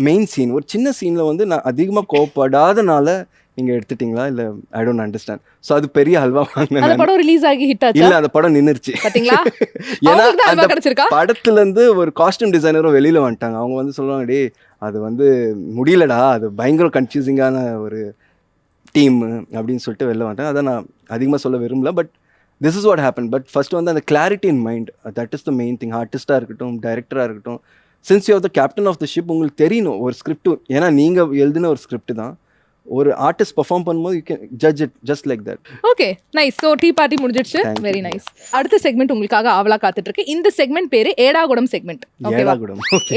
main scene. ஒரு சின்ன சீனில் வந்து நான் அதிகமாக கோவப்படாதனால நீங்கள் எடுத்துட்டீங்களா இல்லை, ஐ டோன்ட் அண்டர்ஸ்டாண்ட். ஸோ அது பெரிய ஹல்வா வாங்கினேன். அந்த படம் ரிலீஸ் ஆகி ஹிட் ஆச்சு இல்லை, அந்த படம் நின்றுச்சு. ஏன்னா அந்த படத்துலேருந்து ஒரு காஸ்டியூம் டிசைனரும் வெளியில் வந்துட்டாங்க. அவங்க வந்து சொல்லுவாங்க, டே அது வந்து முடியலடா, அது பயங்கர கன்ஃபியூசிங்கான ஒரு டீம் அப்படின்னு சொல்லிட்டு வெளில வந்துட்டேன். அதை நான் அதிகமாக சொல்ல விரும்பல, but this is what happen. But first வந்து அந்த clarity in mind, that is the main thing. ஆர்டிஸ்டாக இருக்கட்டும், டைரக்டராக இருக்கட்டும், since you are the captain of the ship, உங்களுக்கு தெரியணும் ஒரு ஸ்கிரிப்ட், ஏன்னா நீங்கள் எழுதின ஒரு ஸ்கிரிப்ட் தான் ஒரு ஆர்டிஸ்ட் பெர்ஃபார்ம் பண்ணும்போது you can judge it just like that. Okay, nice. So tea party முடிஞ்சிடுச்சு, வெரி நைஸ். அடுத்த செக்மெண்ட் உங்களுக்காக ஆவலா காத்துட்டு இருக்கு. இந்த செக்மெண்ட் பேரு ஏடாகுடம் செக்மெண்ட்.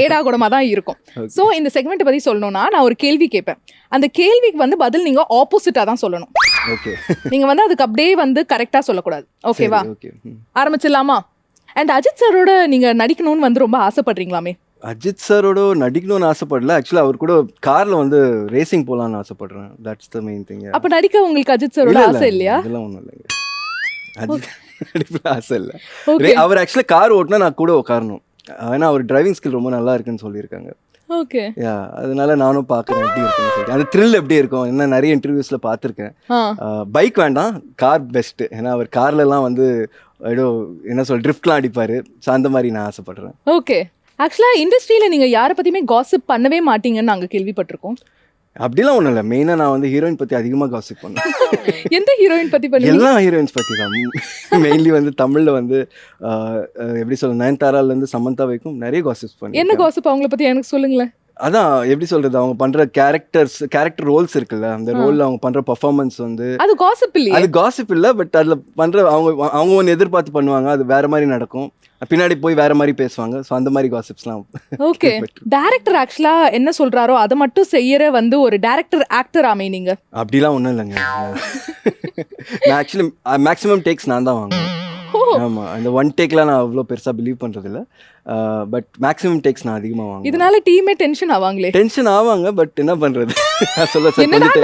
ஏடாகுடமா தான் இருக்கும். ஸோ இந்த செக்மெண்ட் பத்தி சொல்லணும்னா, நான் ஒரு கேள்வி கேட்பேன், அந்த கேள்விக்கு வந்து பதில் நீங்க ஆப்போசிட்டா தான் சொல்லணும். ஓகே, நீங்க வந்து அதுக்கு அப்படியே வந்து கரெக்டா சொல்லக்கூடாது. ஓகேவா? ஆரம்பிச்சிடலாமா? அண்ட் அஜித் சாரோட நீங்க நடிக்கணும்னு வந்து ரொம்ப ஆசைப்படுறீங்களாமே? அஜித் சாரோட நடிக்கணும்னு ஆசைப்படல, ஆக்சுவலாக அவர் கூட காரில் வந்து ரேசிங் போகலான்னு ஆசைப்படுறேன். That's the main thing. அப்போ நடிக்க உங்களுக்கு அஜித் சாரோட ஆசை இல்லையா? அதெல்லாம் ஒன்றும் இல்லைங்க, அஜித் நடிப்பில் ஆசை இல்லை. அவர் ஆக்சுவலாக கார் ஓட்டினா நான் கூட உட்காரணும், ஏன்னா அவர் டிரைவிங் ஸ்கில் ரொம்ப நல்லா இருக்குன்னு சொல்லியிருக்காங்க. ஓகே, யா, அதனால நானும் பார்க்குறேன் எப்படி இருக்குன்னு சொல்லிட்டு. அந்த த்ரில் எப்படி இருக்கும், என்ன நிறைய இன்டர்வியூஸில் பார்த்துருக்கேன். பைக் வேண்டாம், கார் பெஸ்ட்டு, ஏன்னா அவர் கார்லலாம் வந்து ஏதோ என்ன சொல் ட்ரிஃப்ட்லாம் அடிப்பார். ஸோ அந்த மாதிரி நான் ஆசைப்படுறேன். ஓகே, ஆக்சுவலாக இண்டஸ்ட்ரியில் நீங்கள் யாரை பற்றியுமே காசிப் பண்ணவே மாட்டீங்கன்னு நாங்கள் கேள்விப்பட்டிருக்கோம். அப்படிலாம் ஒன்றும் இல்லை, மெயினாக நான் வந்து ஹீரோயின் பற்றி அதிகமாக காசிப் பண்ணேன். எந்த ஹீரோயின் பற்றி பண்ணி? எல்லா ஹீரோயின்ஸ் பற்றி தான், மெயின்லி வந்து தமிழில் வந்து எப்படி சொல்ல, நயன்தாராலேருந்து சமந்தா வரைக்கும் நிறைய காசிப்ஸ் பண்ணி. என்ன காசிப் அவங்கள பற்றி எனக்கு சொல்லுங்களேன். அதான் எப்படி சொல்றது, அவங்க பண்ற கேரக்டர் ரோல்ஸ் இருக்குல்ல, அந்த ரோல்ல அவங்க பண்ற பெர்ஃபார்மன்ஸ் வந்து அது காசிப் இல்லையா? அது காசிப் இல்ல, பட் அதுல பண்ற அவங்க ஒன்று எதிர்பார்த்து பண்ணுவாங்க, அது வேற மாதிரி நடக்கும், பின்னாடி போய் வேற மாதிரி பேசுவாங்க. ஸோ அந்த மாதிரி காசிப்ஸ்லாம். ஓகே, டைரக்டர் ஆக்சுவலா என்ன சொல்றாரோ அதை மட்டும் செய்யற வந்து ஒரு டைரக்டர் ஆக்டர் ஆமே நீங்க? அப்படிலாம் ஒன்றும் இல்லைங்க, நான் ஆக்சுவலி மேக்ஸிமம் டேக்ஸ் நான் தான் வாங்குவேன். ஆமா, அந்த ஒன் டேக்லாம் நான் அவ்வளோ பெருசாக பிலீவ் பண்ணுறதில்ல, பட் மேக்ஸிமம் டேக்ஸ் நான் அதிகமாக வாங்குவேன். இதனால டீமே டென்ஷன் ஆவாங்களே? டென்ஷன் ஆவாங்க, பட் என்ன பண்ணுறது, சொல்ல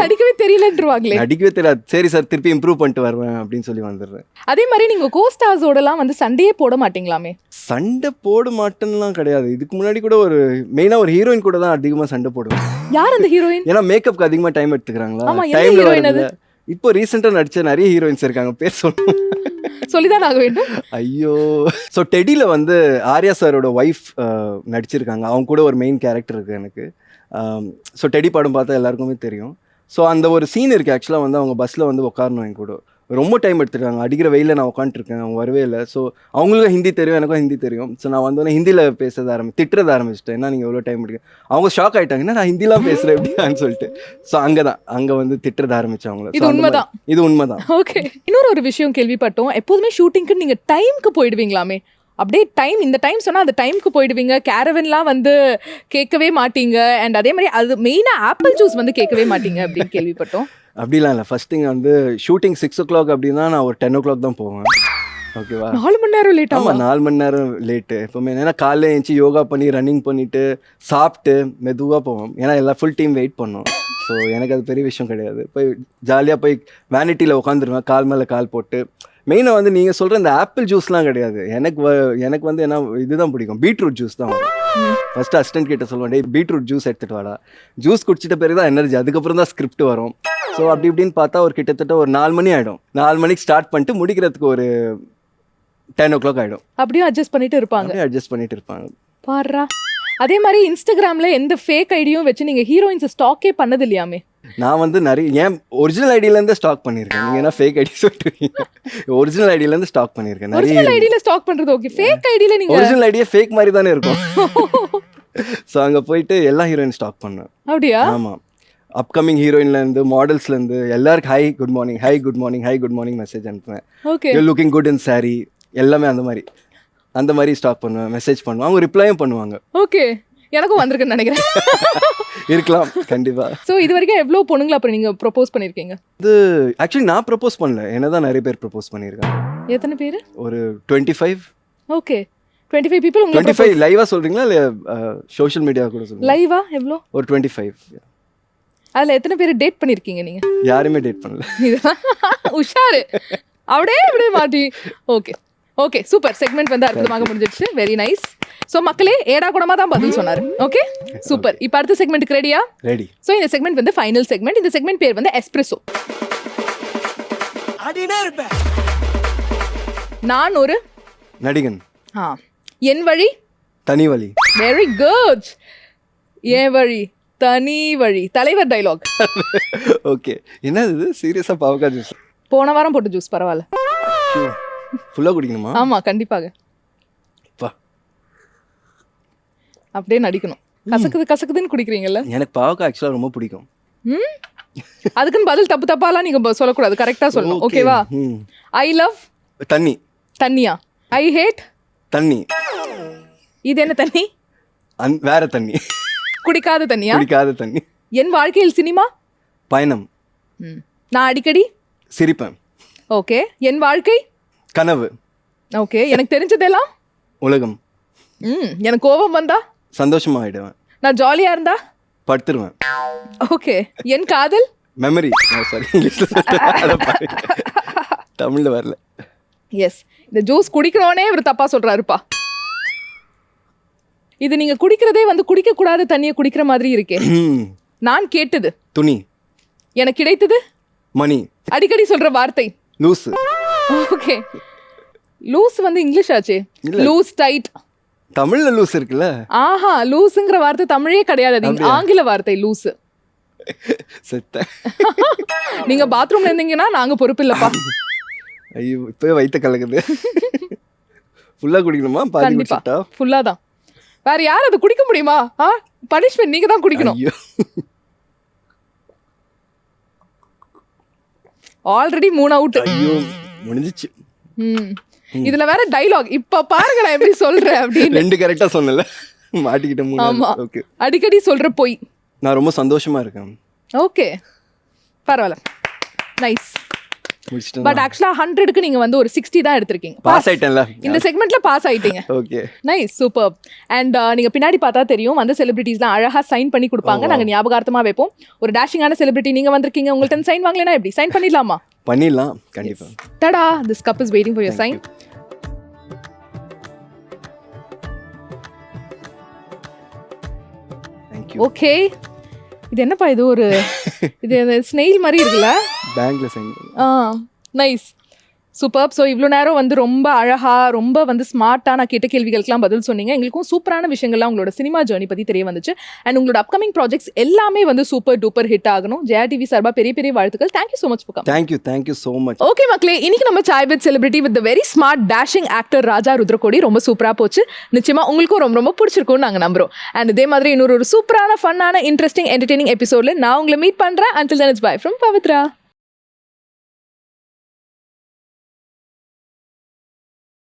நடிக்கவே தெரியலன்றவாங்களே. நடிக்கவே தெரியாது, சரி சார் திருப்பி இம்ப்ரூவ் பண்ணிட்டு வருவேன் அப்படின்னு சொல்லி வந்துடுறேன். அதே மாதிரி நீங்கள் கோஸ்டார்ஸோடலாம் வந்து சண்டையே போட மாட்டீங்களாமே? சண்டை போட மாட்டேன்னுலாம் கிடையாது. இதுக்கு முன்னாடி கூட ஒரு மெயினாக ஒரு ஹீரோயின் கூட தான் அதிகமாக சண்டை போடுவேன். யார் அந்த ஹீரோயின்? ஏன்னா மேக்கப்க்கு அதிகமாக டைம் எடுத்துக்கிறாங்களா, டைம்ல இப்போ ரீசெண்டாக நடிச்ச நிறைய ஹீரோயின்ஸ் இருக்காங்க, பேர் சொல்லணும். சொல்லிதான் ஆக வேண்டும். ஐயோ. ஸோ டெடியில் வந்து ஆர்யா சாரோட ஒய்ஃப் நடிச்சிருக்காங்க. அவங்க கூட ஒரு மெயின் கேரக்டர் இருக்குது எனக்கு. ஸோ டெடி படம் பார்த்தா எல்லாருக்குமே தெரியும். ஸோ அந்த ஒரு சீன் இருக்குது. ஆக்சுவலாக வந்து அவங்க பஸ்ஸில் வந்து உட்காரணும் என் கூட. ரொம்ப டைம் எடுத்துருக்காங்க. அடிக்கிற வெயிலில் நான் உட்காந்துருக்கேன், அவங்க வரவே இல்லை. ஸோ அவங்களுக்கும் ஹிந்தி தெரியும், எனக்கும் ஹிந்தி தெரியும். ஸோ நான் வந்தோடனே ஹிந்தியில் திட்டுறத ஆரம்பிச்சிட்டேன். ஏன்னா நீங்கள் எவ்வளோ டைம் எடுக்க. அவங்க ஷாக் ஆகிட்டாங்கன்னா நான் ஹிந்திலாம் பேசுகிறேன் எப்படின்னு சொல்லிட்டு. ஸோ அங்கே வந்து திட்டுறத ஆரம்பிச்சு அவங்கள. இது உண்மைதான். இது உண்மைதான். ஓகே. இன்னொரு விஷயம் கேள்விப்பட்டோம், எப்போதுமே ஷூட்டிங்க்கு நீங்கள் டைம்க்கு போயிடுவீங்களாமே. அப்படியே டைம், இந்த டைம் சொன்னால் அந்த டைமுக்கு போயிடுவீங்க. கேரவன்லாம் வந்து கேட்கவே மாட்டீங்க. அண்ட் அதே மாதிரி அது மெயினாக ஆப்பிள் ஜூஸ் வந்து கேட்கவே மாட்டீங்க அப்படின்னு கேள்விப்பட்டோம். அப்படிலாம் இல்லை. ஃபர்ஸ்ட் திங் வந்து ஷூட்டிங் 6 o'clock அப்படின்னா நான் ஒரு 10 o'clock தான் போவேன். ஓகேவா? 4 மணி நேரம் லேட் ஆகும். 4 மணி நேரம் லேட்டு எப்போவுமே. ஏன்னா காலையில் எழுந்துச்சி யோகா பண்ணி ரன்னிங் பண்ணிவிட்டு சாப்பிட்டு மெதுவாக போவோம். ஏன்னா எல்லாம் ஃபுல் டீம் வெயிட் பண்ணோம். ஸோ எனக்கு அது பெரிய விஷயம் கிடையாது. போய் ஜாலியாக போய் வேனிட்டியில் உட்காந்துருவேன், கால் மேலே கால் போட்டு. மெயினாக வந்து நீங்கள் சொல்கிற இந்த ஆப்பிள் ஜூஸ்லாம் கிடையாது. எனக்கு வந்து என்ன இதுதான் பிடிக்கும், பீட்ரூட் ஜூஸ் தான் வரும். ஃபஸ்ட்டு அசிஸ்டன்ட் கிட்ட சொல்லுவேன், டே பீட்ரூட் ஜூஸ் எடுத்துகிட்டு வாடா. ஜூஸ் குடிச்சிட்ட பிறகு தான் எனர்ஜி, அதுக்கப்புறம் தான் ஸ்கிரிப்ட் வரும். ஸோ அப்படி இப்படின்னு பார்த்தா ஒரு கிட்டத்தட்ட ஒரு 4 மணி ஆகிடும். 4 மணிக்கு ஸ்டார்ட் பண்ணிட்டு முடிக்கிறதுக்கு ஒரு 10 o'clock ஆகிடும். அப்படியே அட்ஜஸ்ட் பண்ணிட்டு இருப்பாங்க. பாருடா. அதே மாதிரி இன்ஸ்டாகிராமில் எந்த ஃபேக் ஐடியும் வச்சு நீங்கள் ஹீரோயின்ஸை ஸ்டாக்கே பண்ணது இல்லையாமே? நான் வந்து நிறைய ஒரிஜினல் ஐடியிலேருந்து ஸ்டாக் பண்ணியிருக்கேன். நீங்கள் என்ன ஃபேக் ஐடி சொல்லிட்டு ஒரிஜினல் ஐடியிலேருந்து ஸ்டாக் பண்ணியிருக்கேன். ஒரிஜினல் ஐடியில் ஸ்டாக் பண்ணுறது ஓகே, ஃபேக் ஐடியில் நீங்கள் ஒரிஜினல் ஐடியே ஃபேக் மாதிரி தானே இருக்கும். ஸோ அங்கே போயிட்டு எல்லா ஹீரோயின் ஸ்டாக் பண்ணேன். அப்படியா? ஆமாம். அப்கமிங் ஹீரோயின்லேருந்து மாடல்ஸ்லேருந்து எல்லாருக்கும் ஹை குட் மார்னிங் மெசேஜ் அனுப்புவேன். Okay, you looking good in sorry எல்லாமே அந்த மாதிரி ஸ்டாக் பண்ணுவேன், மெசேஜ் பண்ணுவேன். அவங்க ரிப்ளையும் பண்ணுவாங்க. ஓகே, எனக்கும் வந்திருக்குன்னு நினைக்கிறேன். இருக்கலாம் கண்டிப்பாக. ஸோ இது வரைக்கும் எவ்வளோ பொண்ணுங்களை அப்புறம் நீங்கள் ப்ரொப்போஸ் பண்ணியிருக்கீங்க? இது ஆக்சுவலி நான் ப்ரப்போஸ் பண்ணல, என்ன தான் நிறைய பேர் ப்ரப்போஸ் பண்ணியிருக்காங்க. எத்தனை பேர்? ஒரு 25. ஓகே, 25 people உங்களுக்கு 25 லைவா சொல்றீங்களா இல்ல சோஷியல் மீடியா கூட சொல்றீங்களா? லைவா எவ்வளோ? ஒரு 25. அதில் எத்தனை பேர் டேட் பண்ணியிருக்கீங்க நீங்கள்? யாருமே டேட் பண்ணல. உஷாரு அப்படியே மாட்டி. Okay super. செக்மெண்ட் வந்து அற்புதமாக முடிஞ்சிடுச்சு. Very nice. ஸோ மக்களே ஏடா கூடமா தான் பதில் சொன்னார். Okay super. இப்போ அடுத்த செக்மெண்ட்டுக்கு ரெடியா? ரெடி. ஸோ இந்த செக்மெண்ட் வந்து ஃபைனல் செக்மெண்ட். இந்த செக்மெண்ட் பேர் வந்து எஸ்பிரஸோ. நான் ஒரு நடிகன். என் வழி தனி வழி. Very good. என் வழி தனி வழி. தலைவர் டைலாக். ஓகே. என்னது இது? சீரியஸா பாவக்காய் ஜூஸ்? போன வாரம் போட்ட ஜூஸ் பரவாயில்ல. ஃபுல்லா குடிக்கணுமா? ஆமா கண்டிப்பாக. அப்படியே நடிக்கணும். கசக்குதுன்னு குடிக்கிறீங்கல்ல? எனக்கு பாவக்காய் ஆக்சுவலா ரொம்ப பிடிக்கும். அதுக்குன்னு பதில் தப்பாலாம் நீங்க சொல்லக்கூடாது, கரெக்டா சொல்லணும். ஓகேவா? ஐ லவ் தண்ணி. தண்ணியா? ஐ ஹேட் தண்ணி. இது என்ன தண்ணி? வேற தண்ணி. குடிக்காத தண்ணியா? குடிக்காத தண்ணி. என் வாழ்க்கையில் சினிமா பயணம். நான் அடிக்கடி சிரிப்பேன். ஓகே. என் வாழ்க்கை கனவு. ஓகே. எனக்கு தெரிஞ்சதெல்லாம் உலகம். எனக்கு கோபம் வந்தா சந்தோஷமா ஆயிடுவேன். நான் ஜாலியா இருந்தா படுத்துருவேன். ஓகே. என் காதல் மெமரி. சாரி இங்கிலீஷ்ல தமிழ்ல வரல. எஸ். இந்த ஜூஸ் குடிக்கணும்னே இவர் தப்பா சொல்றாருப்பா. இது நீங்க குடிக்கிறதே வந்து குடிக்க கூடாத தண்ணியை குடிக்கிற மாதிரி இருக்கே. நான் கேட்டது துணி. எனக்கு கிடைத்தது மணி. அடிக்கடி சொல்ற வார்த்தை லூஸ். ஓகே. லூஸ் வந்து இங்கிலீஷ் ஆச்சே. Loose tight. தமிழ்ல லூஸ் இருக்குல்ல? ஆஹா, லூஸ்ங்கிற வார்த்தை தமிழே கிடையாது, அது ஆங்கில வார்த்தை லூஸ். செத்த. நீங்க பாத்ரூம்ல இருந்தீங்கன்னா நாங்க பொறுப்பு இல்லப்பா. ஐயோ இப்பவே வயித்த கலக்குது. ஃபுல்லா குடிக்கணுமா? பாதி குடிச்சிட்டா? ஃபுல்லா தான். வேற யார் அது குடிக்க முடியுமா? பனிஷ்மென்ட் நீங்க தான் குடிக்கணும். Already 3 out. ஐயோ முடிஞ்சிச்சு. இதுல வேற டைலாக். இப்ப பாருங்க நான் எப்படி சொல்றேன் அப்படின்னு. 2 கரெக்டா சொன்னல, மாட்டிக்கிட்ட 3. ஓகே. அடிக்கடி சொல்ற போய். நான் ரொம்ப சந்தோஷமா இருக்கேன். ஓகே பரவாயில்ல. நைஸ். பட் ஆக்சுவலா 100க்கு நீங்க வந்து ஒரு 60 தான் எடுத்திருக்கீங்க. பாஸ் ஆயிட்டேன்ல இந்த செக்மெண்ட்ல, பாஸ் ஆயிட்டீங்க. Okay nice super. அண்ட் நீங்க பின்னாடி பார்த்தா தெரியும், அந்த செலிபிரிட்டிஸ்லாம் அழகா சைன் பண்ணி கொடுப்பாங்க. நாங்க ஞாபகார்த்தமா வைப்போம். ஒரு டேஷிங்கான செலிபிரிட்டி நீங்க வந்திருக்கீங்க, உங்கள்ட்ட சைன் வாங்கலைன்னா எப்படி? சைன் பண்ணிடலாமா? பண்ணிடலாம் கண்டிப்பா. டடா, this cup is waiting for your sign. Thank you. Okay. இது என்னப்பா இது? ஒரு இது ஸ்னெயில் மாதிரி இருக்குல்ல? பேங்க்ல சைன். Nice, super. ஸோ இவ்வளோ நேரம் வந்து ரொம்ப அழகாக, ரொம்ப வந்து ஸ்மார்ட்டாக நான் கேட்ட கேள்விகளுக்கெல்லாம் பதில் சொன்னீங்க. எங்களுக்கும் சூப்பரான விஷயங்கள்லாம் உங்களோட சினிமா ஜேர்னி பற்றி தெரிய வந்துச்சு. அண்ட் உங்களோட அப்கமிங் ப்ராஜெக்ட்ஸ் எல்லாமே வந்து சூப்பர் டூப்பர் ஹிட் ஆகணும். ஜெயா டிவி சார்பாக பெரிய பெரிய வாழ்த்துக்கள். Thank you so much for come. Thank you so much. Okay மக்களே, இன்னைக்கு நம்ம chai with celebrity with very smart dashing actor Raja Rudrakodi ரொம்ப சூப்பராக போச்சு. நிச்சயமா உங்களுக்கும் ரொம்ப ரொம்ப பிடிச்சிருக்கும்னு நாங்கள் நம்புறோம். அண்ட் இதே மாதிரி இன்னொரு சூப்பரான ஃபன்னான இன்ட்ரெஸ்டிங் என்டர்டெய்னிங் எபிசோட்ல நான் உங்களை மீட் பண்ணுறேன். Until then it's bye from Pavitra.